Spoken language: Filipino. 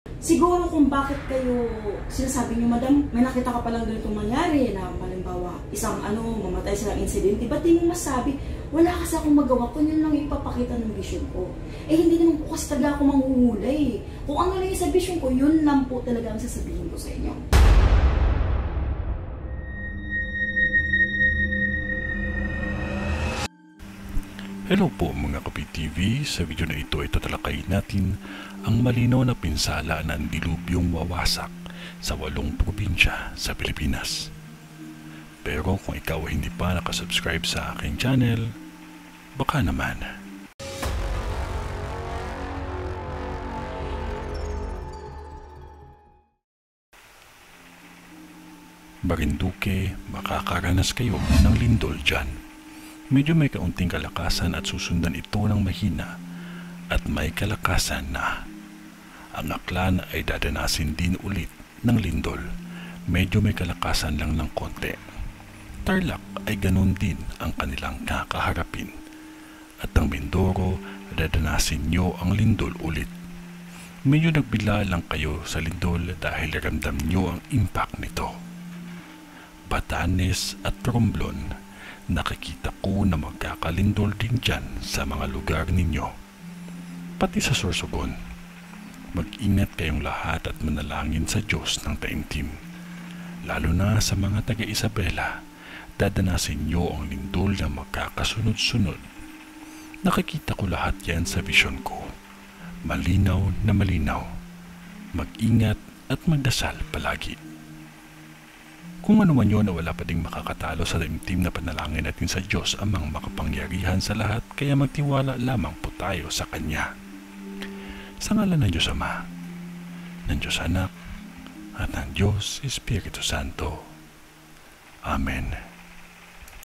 Siguro kung bakit kayo sinasabi niyo, madam, may nakita ka palang ganitong mangyari na malimbawa isang mamatay silang insidente, ba't di mo masabi, wala kasi akong magawa kung yun lang ipapakita ng vision ko. Eh hindi naman po kasi talaga ako manghuhulay. Kung ano lang yung sa vision ko, yun lang po talaga ang sasabihin ko sa inyo. Hello po mga Kapi-TV, sa video na ito ay tatalakayin natin ang malinaw na pinsala ng dilubyong wawasak sa 8 probinsya sa Pilipinas. Pero kung ikaw ay hindi pa nakasubscribe sa aking channel, baka naman. Marinduque, makakaranas kayo ng lindol dyan. Medyo may kaunting kalakasan at susundan ito ng mahina at may kalakasan na. Ang Aklan ay dadanasin din ulit ng lindol. Medyo may kalakasan lang ng konti. Tarlac ay ganun din ang kanilang kakaharapin. At ang Mindoro, dadanasin nyo ang lindol ulit. Medyo nagbila lang kayo sa lindol dahil ramdam nyo ang impact nito. Batanes at Romblon, nakikita ko na magkakalindol din dyan sa mga lugar ninyo. Pati sa Sorsogon, mag-ingat kayong lahat at manalangin sa Diyos ng taimtim. Lalo na sa mga taga-Isabela, dadanasin nyo ang lindol na magkakasunod-sunod. Nakikita ko lahat yan sa vision ko. Malinaw na malinaw. Mag-ingat at magdasal palagi. Kung ano man yun na wala pa ding makakatalo sa taimtim na panalangin natin sa Diyos amang makapangyarihan sa lahat, kaya magtiwala lamang po tayo sa Kanya. Sa ngalan ng Diyos Ama, ng Diyos Anak, at ng Diyos Espiritu Santo. Amen.